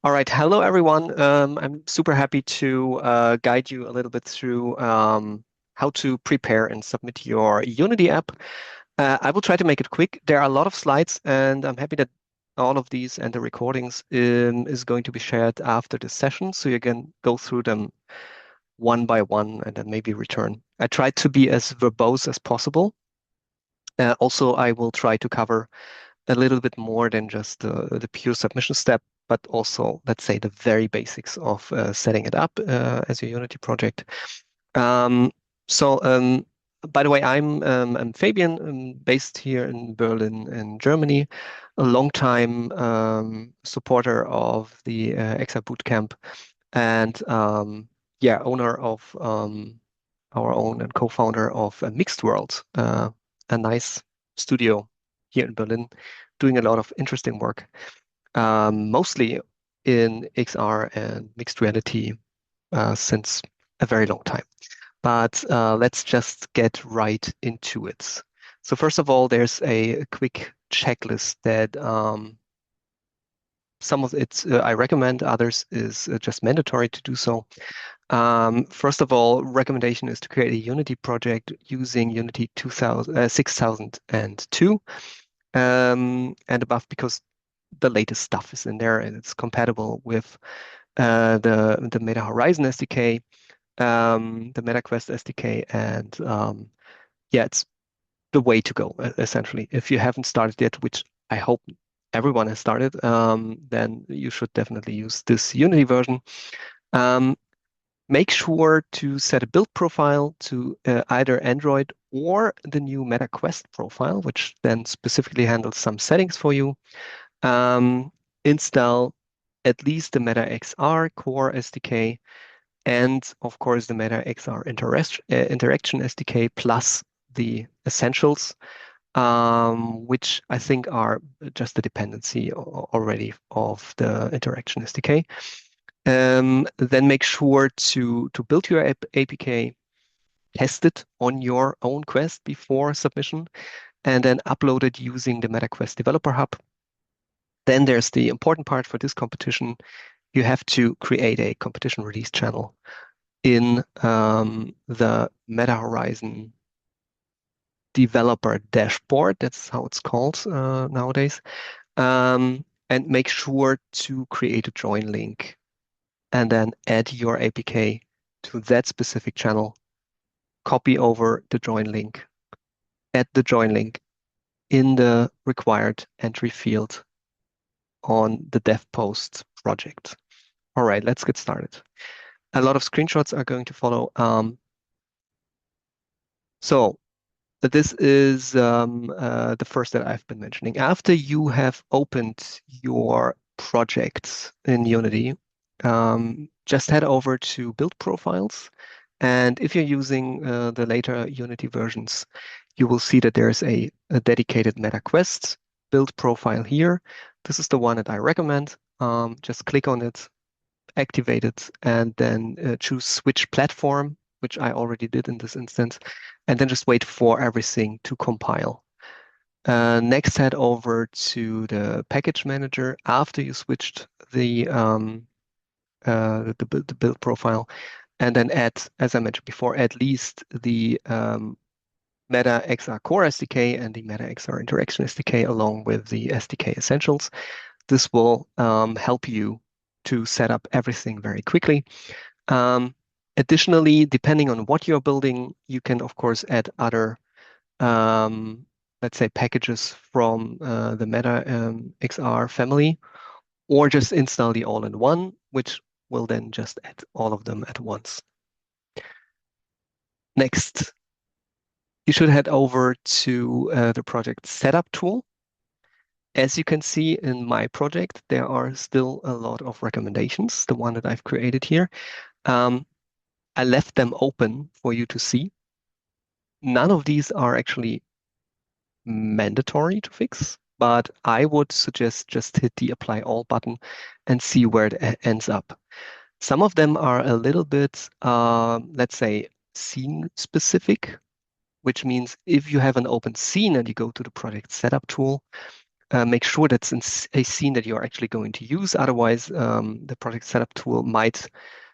All right, hello everyone. I'm super happy to guide you a little bit through how to prepare and submit your Unity app. I will try to make it quick. There are a lot of slides, and I'm happy that all of these and the recordings is going to be shared after the session, so you can go through them one by one and then maybe return. I tried to be as verbose as possible. Also, I will try to cover a little bit more than just the pure submission step, but also, let's say, the very basics of setting it up as a Unity project. Um, so, by the way, I'm Fabian, based here in Berlin, in Germany, a long-time supporter of the XR Bootcamp, and yeah, owner of our own and co-founder of mixed.world, a nice studio here in Berlin, doing a lot of interesting work, mostly in XR and mixed reality since a very long time. But let's just get right into it. So first of all, there's a quick checklist that some of it I recommend, others is just mandatory to do so. First of all, recommendation is to create a Unity project using Unity 6002 and above because the latest stuff is in there and it's compatible with the Meta Horizon SDK, the MetaQuest SDK, and yeah, it's the way to go essentially. If you haven't started yet, which I hope everyone has started, then you should definitely use this Unity version. Um, Make sure to set a build profile to either Android or the new MetaQuest profile, which then specifically handles some settings for you. Um, Install at least the Meta XR core SDK and, of course, the Meta XR interaction SDK plus the essentials, which I think are just a dependency already of the interaction SDK. Then make sure to build your APK, test it on your own Quest before submission, and then upload it using the MetaQuest Developer Hub. Then there's the important part for this competition. You have to create a competition release channel in the Meta Horizon developer dashboard. That's how it's called nowadays. And make sure to create a join link and then add your APK to that specific channel. Copy over the join link, add the join link in the required entry field on the Devpost project. All right, let's get started. A lot of screenshots are going to follow. So this is the first that I've been mentioning. After you have opened your project in Unity, just head over to Build Profiles. And if you're using the later Unity versions, you will see that there's a dedicated MetaQuest build profile here. This is the one that I recommend. Just click on it, activate it, and then choose Switch Platform, which I already did in this instance, and then just wait for everything to compile. Next, head over to the package manager after you switched the build profile, and then add, as I mentioned before, at least the Meta XR Core SDK and the Meta XR Interaction SDK along with the SDK Essentials. This will help you to set up everything very quickly. Additionally, depending on what you're building, you can, of course, add other, let's say, packages from the Meta XR family, or just install the all-in-one, which will then just add all of them at once. Next, you should head over to the project setup tool. As you can see in my project, there are still a lot of recommendations, the one that I've created here. I left them open for you to see. None of these are actually mandatory to fix, but I would suggest just hit the apply all button and see where it ends up. Some of them are a little bit, let's say, scene specific, which means if you have an open scene and you go to the project setup tool, make sure that's a scene that you're actually going to use. Otherwise, the project setup tool might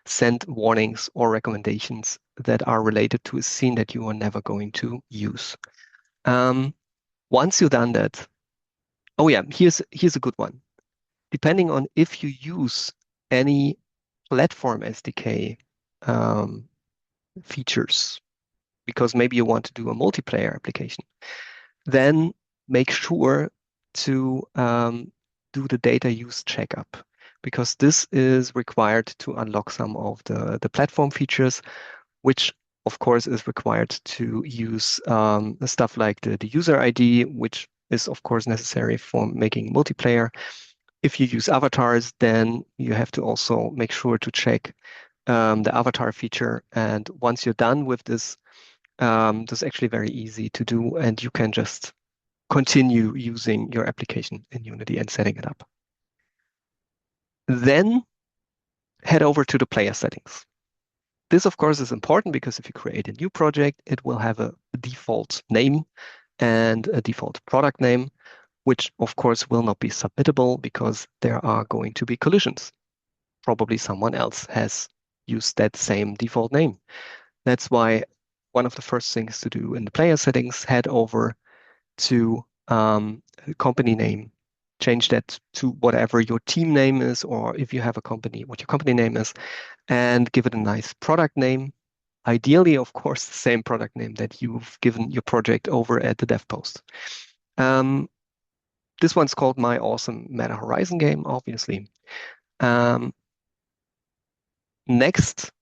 send warnings or recommendations that are related to a scene that you are never going to use. Once you've done that, oh yeah, here's a good one. Depending on if you use any platform SDK features, because maybe you want to do a multiplayer application, then make sure to do the data use checkup, because this is required to unlock some of the platform features, which of course is required to use stuff like the user ID, which is of course necessary for making multiplayer. If you use avatars, then you have to also make sure to check the avatar feature. And once you're done with this, this is actually very easy to do, and you can just continue using your application in Unity and setting it up. Then head over to the player settings. This, of course, is important because if you create a new project, it will have a default name and a default product name, which of course will not be submittable because there are going to be collisions. Probably someone else has used that same default name. That's why one of the first things to do in the player settings, head over to company name, change that to whatever your team name is, or if you have a company, what your company name is, and give it a nice product name. Ideally, of course, the same product name that you've given your project over at the Devpost. This one's called My Awesome Meta Horizon Game, obviously. Next,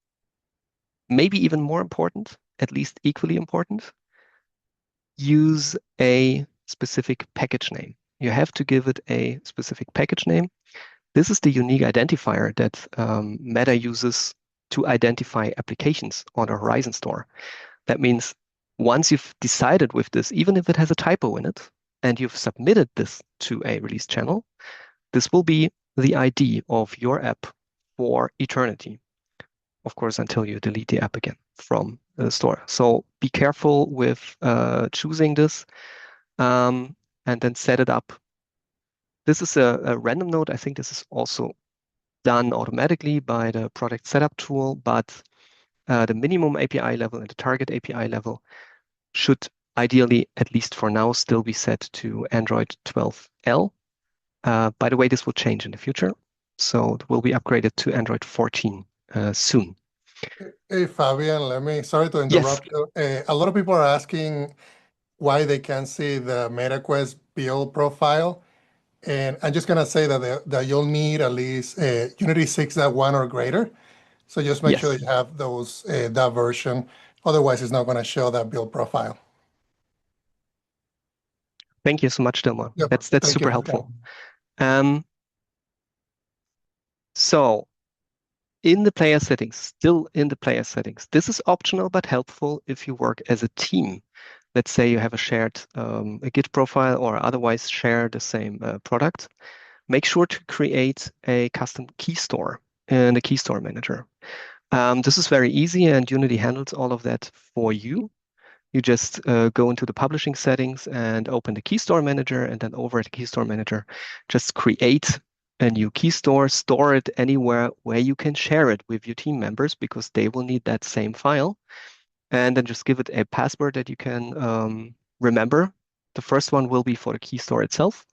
maybe even more important, at least equally important, use a specific package name. You have to give it a specific package name. This is the unique identifier that Meta uses to identify applications on a Horizon store. That means once you've decided with this, even if it has a typo in it, and you've submitted this to a release channel, this will be the ID of your app for eternity. Of course, until you delete the app again from the store. So be careful with choosing this and then set it up. This is a random node. I think this is also done automatically by the product setup tool, but the minimum API level and the target API level should ideally, at least for now, still be set to Android 12L. By the way, this will change in the future. So it will be upgraded to Android 14 soon. Hey, Fabian, sorry to Yes. interrupt you. A lot of people are asking why they can't see the MetaQuest build profile. And I'm just going to say that you'll need at least Unity 6.1 or greater. So just make sure Yes. that you have that version. Otherwise, it's not going to show that build profile. Thank you so much, Dilma. Yep. That's Thank you. super helpful. Um, so in the player settings, still in the player settings, this is optional but helpful if you work as a team. Let's say you have a shared a Git profile or otherwise share the same product. Make sure to create a custom Keystore in the Keystore manager. This is very easy and Unity handles all of that for you. You just go into the publishing settings and open the Keystore manager, and then over at the Keystore manager, just create a new Keystore, store it anywhere where you can share it with your team members because they will need that same file. And then just give it a password that you can remember. The first one will be for the Keystore itself.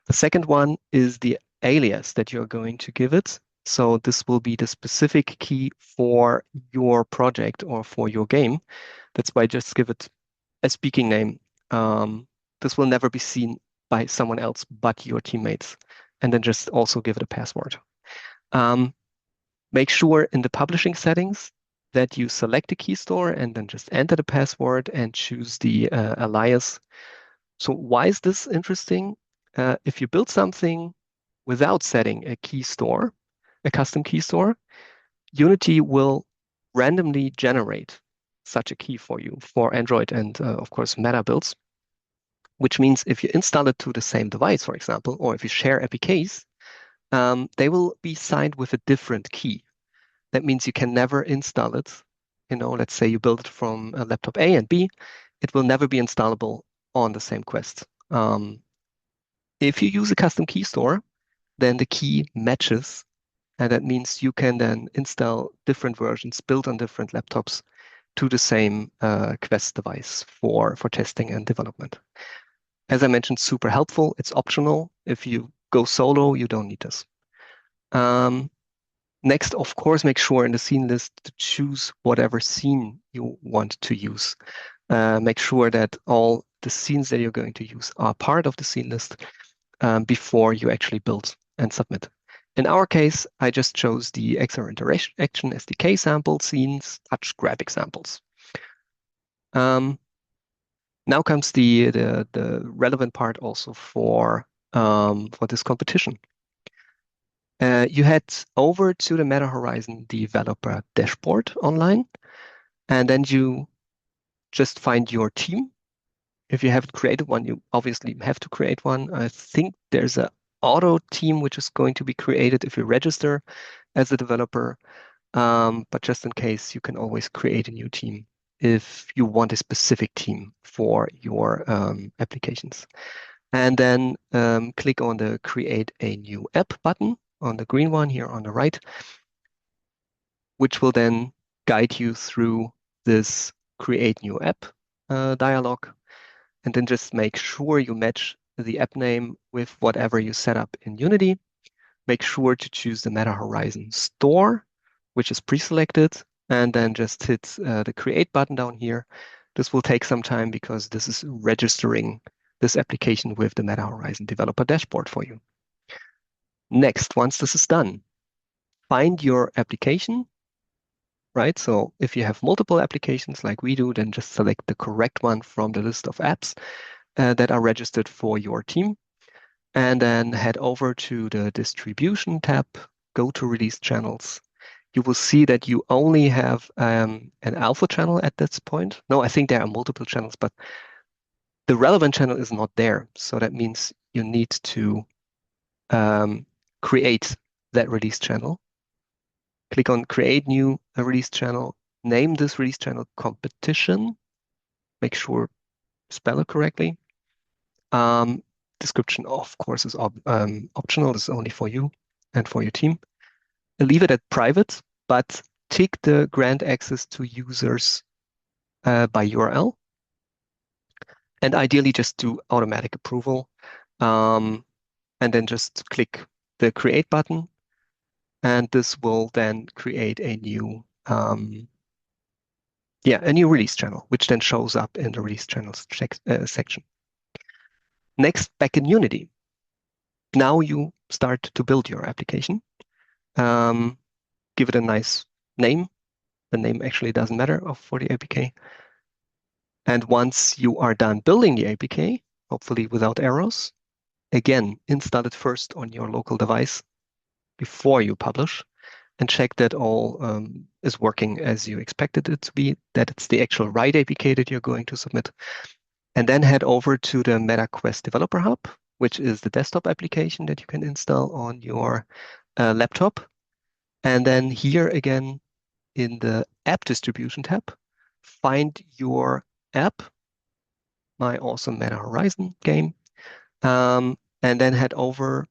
The second one is the alias that you're going to give it. So this will be the specific key for your project or for your game. That's why just give it a speaking name. This will never be seen by someone else but your teammates. And then just also give it a password. Make sure in the publishing settings that you select the Keystore and then just enter the password and choose the alias. So why is this interesting? If you build something without setting a Keystore, a custom Keystore, Unity will randomly generate such a key for you for Android and of course Meta builds, which means if you install it to the same device, for example, or if you share APKs, they will be signed with a different key. That means you can never install it. Let's say you build it from a laptop A and B, it will never be installable on the same Quest. If you use a custom key store, then the key matches, and that means you can then install different versions built on different laptops to the same Quest device for testing and development. As I mentioned, super helpful. It's optional. If you go solo, you don't need this. Um, Next, of course, make sure in the scene list to choose whatever scene you want to use. Make sure that all the scenes that you're going to use are part of the scene list before you actually build and submit. In our case, I just chose the XR Interaction SDK sample scenes, touch grab examples. Now comes the relevant part also for this competition. You head over to the Meta Horizon developer dashboard online, and then you just find your team. If you haven't created one, you obviously have to create one. I think there's a auto team which is going to be created if you register as a developer. But just in case, you can always create a new team if you want a specific team for your applications. And then click on the Create a New App button on the green one here on the right, which will then guide you through this Create New App dialog. And then just make sure you match the app name with whatever you set up in Unity. Make sure to choose the Meta Horizon store, which is pre-selected, and then just hit the Create button down here. This will take some time because this is registering this application with the Meta Horizon developer dashboard for you. Next, once this is done, find your application, right? So if you have multiple applications like we do, then just select the correct one from the list of apps that are registered for your team, and then head over to the distribution tab, go to release channels. You will see that you only have an alpha channel at this point. No, I think there are multiple channels, but the relevant channel is not there. So that means you need to create that release channel. Click on Create New Release Channel. Name this release channel Competition. Make sure spell it correctly. Description, of course, is optional. This is only for you and for your team. Leave it at private, but tick the grant access to users by URL. And ideally, just do automatic approval. And then just click the Create button. And this will then create a new a new release channel, which then shows up in the release channels section. Next, back in Unity. Now you start to build your application. Give it a nice name. The name actually doesn't matter for the APK. And once you are done building the APK, hopefully without errors, again, install it first on your local device before you publish, and check that all is working as you expected it to be, that it's the actual right APK that you're going to submit. And then head over to the MetaQuest Developer Hub, which is the desktop application that you can install on your laptop. And then here again, in the App Distribution tab, find your app, my awesome Meta Horizon game, and then head over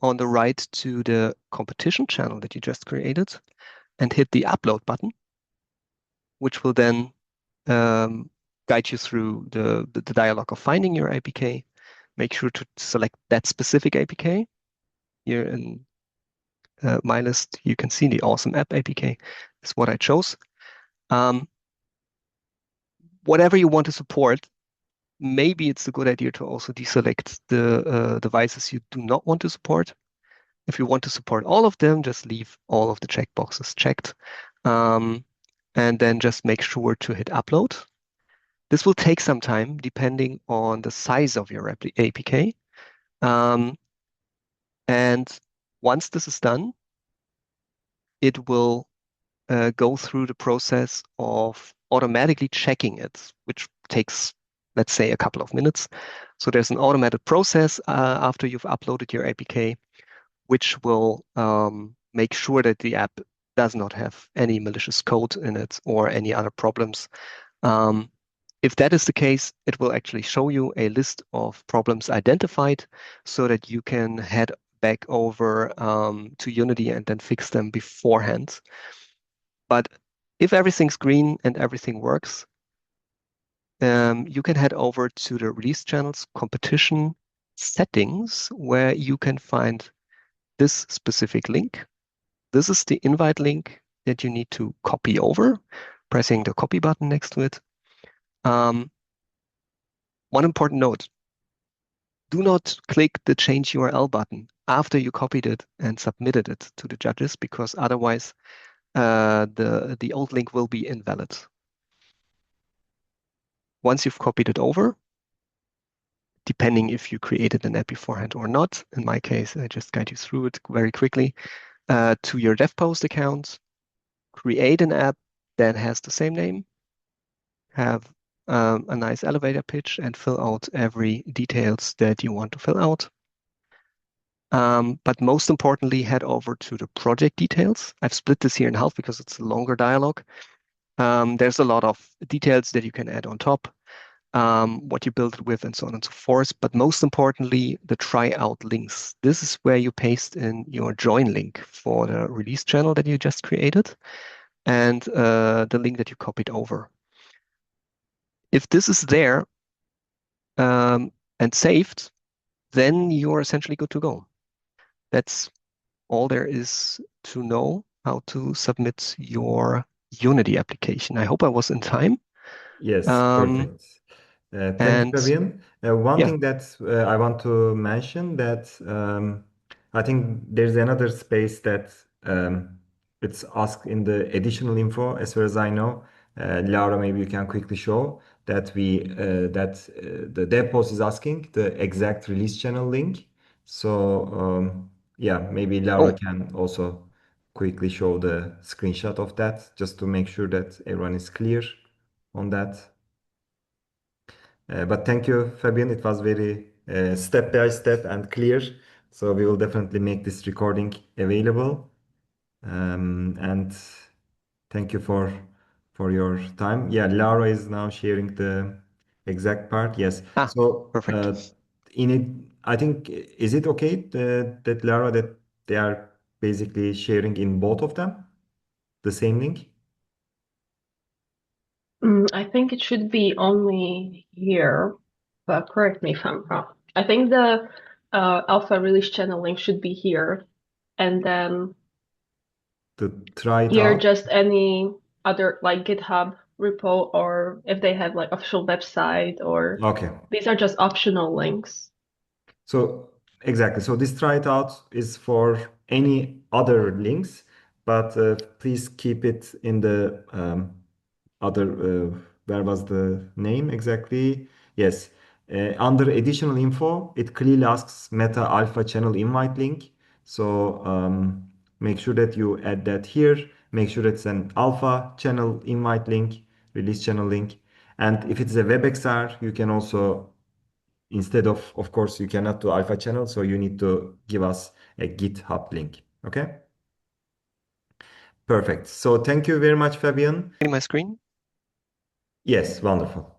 on the right to the competition channel that you just created and hit the upload button, which will then guide you through the dialog of finding your APK. Make sure to select that specific APK. Here in my list, you can see the awesome app APK is what I chose. Whatever you want to support, maybe it's a good idea to also deselect the devices you do not want to support. If you want to support all of them, just leave all of the checkboxes checked. And then just make sure to hit upload. This will take some time depending on the size of your APK. And once this is done, it will go through the process of automatically checking it, which takes, let's say, a couple of minutes. So there's an automated process after you've uploaded your APK, which will make sure that the app does not have any malicious code in it or any other problems. If that is the case, it will actually show you a list of problems identified so that you can head back over to Unity and then fix them beforehand. But if everything's green and everything works, you can head over to the release channels competition settings where you can find this specific link. This is the invite link that you need to copy over, pressing the copy button next to it. One important note, do not click the change URL button after you copied it and submitted it to the judges, because otherwise the old link will be invalid. Once you've copied it over, depending if you created an app beforehand or not, in my case, I just guide you through it very quickly, to your Devpost account, create an app that has the same name, have a nice elevator pitch, and fill out every details that you want to fill out. But most importantly, head over to the project details. I've split this here in half because it's a longer dialogue. There's a lot of details that you can add on top, what you build it with, and so on and so forth. But most importantly, the tryout links. This is where you paste in your join link for the release channel that you just created and the link that you copied over. If this is there and saved, then you're essentially good to go. That's all there is to know how to submit your Unity application. I hope I was in time. Yes, Um, perfect. Thank you, and Fabian. One yeah, thing that I want to mention that I think there's another space that it's asked in the additional info, as far as I know. Laura, maybe you can quickly show that the dev post is asking the exact release channel link. So yeah, maybe Laura oh, can also quickly show the screenshot of that just to make sure that everyone is clear on that. But thank you, Fabian. It was very step by step and clear. So we will definitely make this recording available. And thank you for your time. Yeah, Laura is now sharing the exact part. Yes. ah, So perfect. in it, I think is it okay that Laura that they are basically sharing in both of them the same link? I think it should be only here, but correct me if I'm wrong. I think the alpha release channel link should be here, and then To try it here out. just any other like GitHub repo, or if they have like official website, or Okay. these are just optional links. So exactly. So this try it out is for any other links, but please keep it in the other. Where was the name exactly? Yes. Under additional info, it clearly asks Meta Alpha channel invite link. So make sure that you add that here. Make sure it's an alpha channel invite link, release channel link. And if it's a WebXR, you can also instead of course, you cannot do alpha channel, so you need to give us a GitHub link. Okay, perfect. So thank you very much, Fabian. In my screen. Yes, wonderful.